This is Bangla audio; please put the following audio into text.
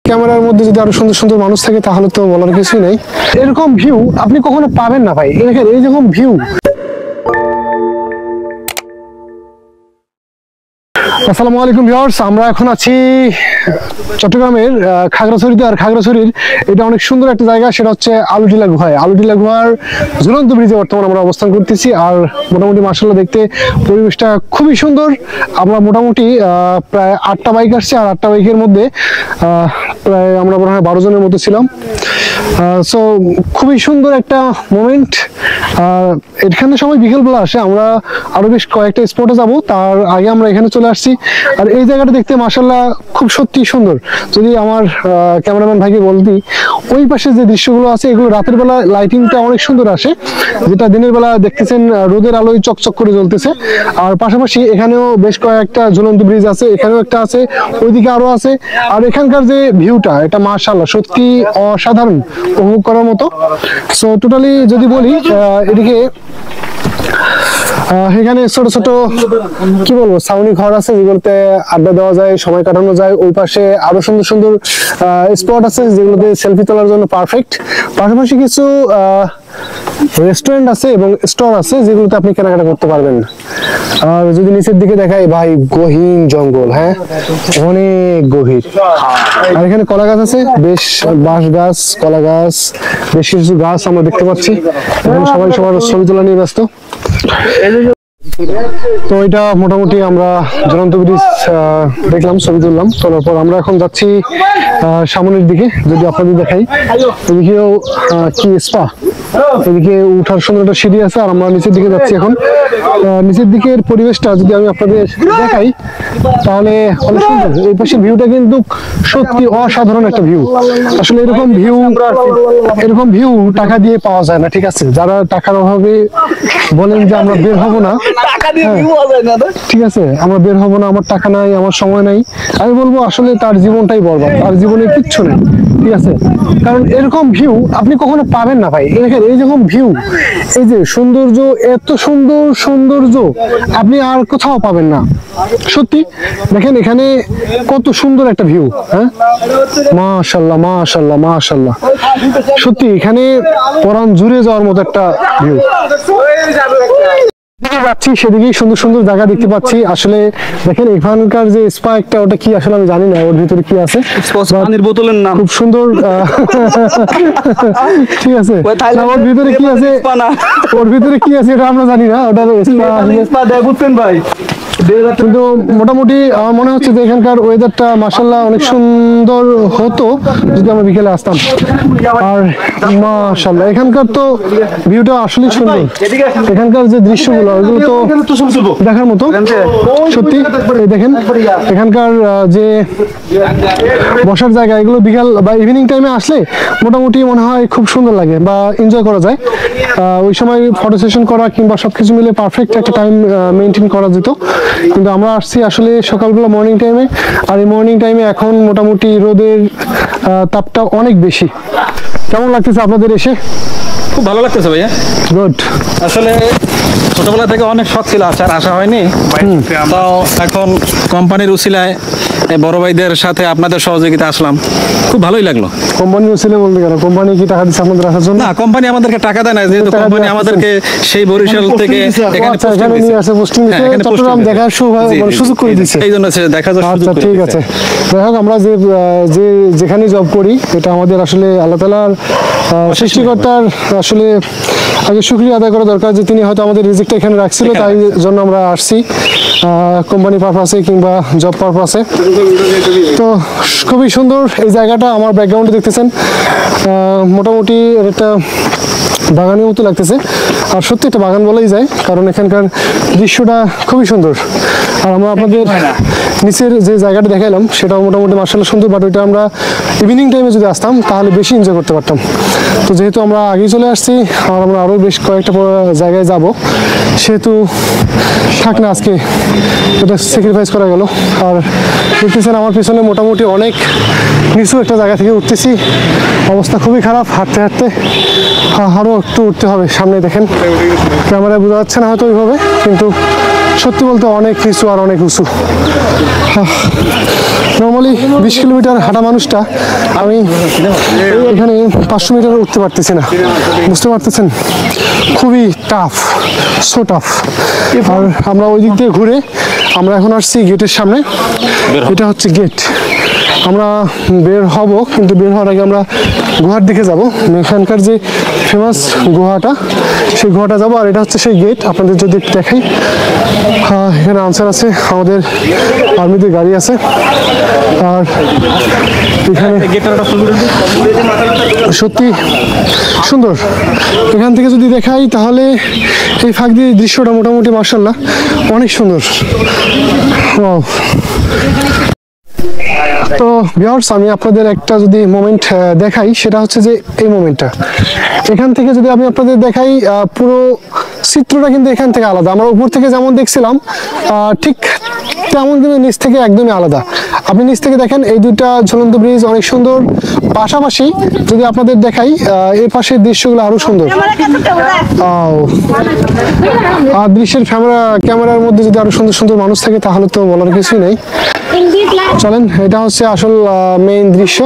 ক্যামেরার মধ্যে যদি আরো সুন্দর সুন্দর মানুষ থাকে তাহলে তো বলার কিছুই নেই। এরকম ভিউ আপনি কখনো পাবেন না ভাই। দেখেন এই রকম ভিউ। আসসালামু আলাইকুম ভিউয়ার্স, আমরা এখন আছি চট্টগ্রামের খাগড়াছড়িতে। আর খাগড়াছড়ির এটা অনেক সুন্দর একটা জায়গা, সেটা হচ্ছে আলুটিলা গুহায়। আলুটিলা গুহার ঝুলন্ত ব্রিজে বর্তমানে আমরা অবস্থান করতেছি। আর মোটামুটি মার্শাল্লাহ দেখতে পরিবেশটা খুবই সুন্দর। আমরা মোটামুটি প্রায় 8টা বাইক আসছে, আর 8টা বাইকের মধ্যে প্রায় আমরা মনে হয় 12 জনের মতো ছিলাম। সো খুবই সুন্দর একটা মোমেন্ট। এখানে সবাই বিকেলবেলা আসে, আমরা আরো বেশ কয়েকটা স্পটে যাব, তার আগে আমরা এখানে চলে আসছি। আর এই জায়গাটা দেখতে মাশাআল্লাহ খুব সত্যি সুন্দর। যদি আমার ক্যামেরাম্যান ভাইকে বলতি, ওই পাশে যে দৃশ্যগুলো আছে এগুলো রাতের বেলা লাইটিংটা অনেক সুন্দর আসে, যেটা দিনের বেলা দেখতেছেন রোদের আলোয় চকচক করে জ্বলতেছে। আর পাশাপাশি এখানেও বেশ কয়েকটা ঝুলন্ত ব্রিজ আছে, এখানেও একটা আছে, ওইদিকে আরো আছে। আর এখানকার যে ভিউটা, এটা মাশাআল্লাহ সত্যি অসাধারণ, উপভোগ করার মতো। সো টোটালি যদি বলি, এদিকে এখানে ছোট ছোট কি বলবো ছাউনি ঘর আছে, যেগুলোতে আড্ডা দেওয়া যায়, সময় কাটানো যায়। ওই পাশে আরো সুন্দর সুন্দর স্পট আছে যেগুলোতে সেলফি তোলার জন্য পারফেক্ট। পাশাপাশি কিছু রেস্টুরেন্ট আছে এবং স্টোর আছে যেগুলোতে আপনি কেনাকাটা করতে পারবেন। আর যদি নিচের দিকে দেখাই ভাই, গহীন জঙ্গল, হ্যাঁ অনেক গভীর। আর এখানে কলা গাছ আছে, বেশ বাঁশ গাছ, কলা গাছ, বেশ কিছু গাছ আমরা দেখতে পাচ্ছি। এখানে সবাই সবার ছবি তোলা নিয়ে ব্যস্ত। তো এটা মোটামুটি আমরা ঝুলন্ত ব্রিজ দেখলাম, ছবি তুললাম। তোলার পর আমরা এখন যাচ্ছি সামনের দিকে। যদি আপনাদের দেখাই, এদিকেও কি স্পা, এদিকে উঠার সুন্দর একটা সিঁড়ি আছে। আর আমরা নিচের দিকে যাচ্ছি এখন। নিচের দিকের পরিবেশটা যদি আমি আপনাদের দেখাই তাহলে অনেক সুন্দর। এই পাশের ভিউটা কিন্তু সত্যি অসাধারণ একটা ভিউ। আসলে এরকম ভিউ টাকা দিয়ে পাওয়া যায় না, ঠিক আছে? যারা টাকার অভাবে বলেন যে আমরা বের হবো না, ঠিক আছে, আমরা বের হবো না, আমার টাকা নাই, আমার সময় নাই, আমি বলবো আসলে তার জীবনটাই বরবাদ, তার জীবনে কিচ্ছু নেই, ঠিক আছে? কারণ এরকম ভিউ আপনি কখনো পাবেন না ভাই। দেখেন এই রকম ভিউ, এই যে সৌন্দর্য, এত সুন্দর সৌন্দর্য আপনি আর কোথাও পাবেন না। সত্যি দেখেন এখানে কত সুন্দর একটা ভিউ। হ্যাঁ মাশাআল্লাহ মাশাআল্লাহ মাশাআল্লাহ, সত্যি এখানে পরাণ জুড়ে যাওয়ার মতো একটা ভিউ। যাচ্ছি সেদিকেই সুন্দর সুন্দর জায়গা দেখতে পাচ্ছি। আসলে দেখেন এখানকার যে স্পা একটা, ওটা কি আসলে আমি জানি না ওর ভিতরে কি আছে। পানির বোতলের নাম খুব সুন্দর, ঠিক আছে, ওর ভিতরে কি আছে, ওর ভিতরে কি আছে এটা আমরা জানি না। ওটা স্পা দেয় বুঝছেন ভাই। কিন্তু মোটামুটি আমার মনে হচ্ছে যে এখানকার ওয়েদারটা মাশাআল্লাহ অনেক সুন্দর হতো যদি আমরা বিকেলে আসতাম। আর মাশাআল্লাহ এখানকার তো ভিউটা আসলেই সুন্দর। এখানকার যে দৃশ্যগুলো ওগুলো তো দেখার মতো সত্যি। দেখেন এখানকার যে বসার জায়গা, এগুলো বিকাল বা ইভিনিং টাইমে আসলে মোটামুটি মনে হয় খুব সুন্দর লাগে বা এনজয় করা যায়। ওই সময় ফটো সেশন করা কিংবা সবকিছু মিলে পারফেক্ট একটা টাইম মেনটেন করা যেত। কিন্তু আমরা আসছি আসলে সকালবেলা মর্নিং টাইমে। আর এই মর্নিং টাইমে এখন মোটামুটি রোদের তাপটা অনেক বেশি। কেমন লাগতেছে আপনাদের এসে? খুব ভালো লাগতেছে ভাইয়া। গুড। আসলে ছোটবেলা থেকে অনেক শখ ছিল, আসার আশা হয়নি। তো এখন কোম্পানির উসিলায় বড় ভাইদের সাথে আপনাদের সহযোগিতা আসলাম, খুব ভালোই লাগলো। কোম্পানি উসিলা বলতে গেল, কোম্পানি কি টাকা দিচ্ছে আপনাদের আসার জন্য? না, কোম্পানি আমাদেরকে টাকা দেয় না, যেহেতু কোম্পানি আমাদেরকে সেই বরিশাল থেকে এখানে নিয়ে আসে, পোস্টিং দিচ্ছে, চট্টগ্রাম দেখার সুযোগ করে দিচ্ছে, এই জন্য দেখা যায়। আচ্ছা ঠিক আছে। যাই হোক, আমরা যেখানে জব করি এটা আমাদের আসলে আল্লাহ তাআলার সৃষ্টিকর্তার আসলে আগে শুকরিয়া আদায় করা দরকার যে তিনি হয়তো আমাদের রিজিকটা এখানে রাখছিল, তাই জন্য আমরা আসছি কোম্পানি পারপাসে কিংবা জব পারপাসে। তো খুবই সুন্দর এই জায়গাটা। আমার ব্যাকগ্রাউন্ডে দেখতেছেন মোটামুটি একটা বাগানের মতো লাগতেছে। আর সত্যি একটা বাগান বলাই যায়, কারণ এখানকার দৃশ্যটা খুবই সুন্দর। আর আমরা আপনাদের নিচের যে জায়গাটা দেখাইলাম সেটাও মোটামুটি মার্শাল্লাহ সুন্দর, বাট ওইটা আমরা ইভিনিং টাইমে যদি আসতাম তাহলে বেশি এনজয় করতে পারতাম। তো যেহেতু আমরা আগেই চলে আসছি আর আমরা আরও বেশ কয়েকটা জায়গায় যাব, সেহেতু থাক না আজকে এটা স্যাক্রিফাইস করা গেল। আর দেখতেছেন আমার পিছনে মোটামুটি অনেক নিচু একটা জায়গা থেকে উঠতেছি, অবস্থা খুবই খারাপ। হাঁটতে হাঁটতে আরও একটু উঠতে হবে। সামনে দেখেন, ক্যামেরায় বোঝা যাচ্ছে না হয়তো ওইভাবে, কিন্তু সত্যি বলতে অনেক নিচু আর অনেক উঁচু। নর্মালি 20 কিলোমিটার হাঁটা মানুষটা আমি এখানে 500 মিটার উঠতে পারতেছি না, বুঝতে পারতেছেন? খুবই টাফ, সো টাফ। আর আমরা ওই দিক দিয়ে ঘুরে আমরা এখন আসছি গেটের সামনে। এটা হচ্ছে গেট। আমরা বের হব, কিন্তু বের হওয়ার আগে আমরা গুহার দিকে যাব। এখানকার যে ফেমাস গুহাটা, সেই গুহাটা যাবো। আর এটা হচ্ছে সেই গেট, আপনাদের যদি একটু দেখাই। এখানে আনসার আছে, আমাদের আর্মিদের গাড়ি আছে। আর এখানে সত্যি সুন্দর। এখান থেকে যদি দেখাই তাহলে এই ফাঁক দিয়ে দৃশ্যটা মোটামুটি মার্শাল্লাহ অনেক সুন্দর। Wow! তো ভিউয়ার্স, আমি আপনাদের একটা যদি মোমেন্ট দেখাই, সেটা হচ্ছে যে এই মোমেন্টটা। এখান থেকে যদি আমি আপনাদের দেখাই, পুরো চিত্রটা কিন্তু এখান থেকে আলাদা। আমরা উপর থেকে যেমন দেখছিলাম ঠিক তেমন কিন্তু নিচ থেকে একদমই আলাদা। আপনি নিচ থেকে দেখেন এই দুইটা ঝুলন্ত ব্রিজ অনেক সুন্দর। পাশাপাশি যদি আপনাদের দেখাই, এই পাশের দৃশ্যগুলো আরো সুন্দর। আর দৃশ্যের ক্যামেরার মধ্যে যদি আরো সুন্দর সুন্দর মানুষ থাকে তাহলে তো বলার কিছুই নেই। চলেন, এটা হচ্ছে আসল মেইন দৃশ্য।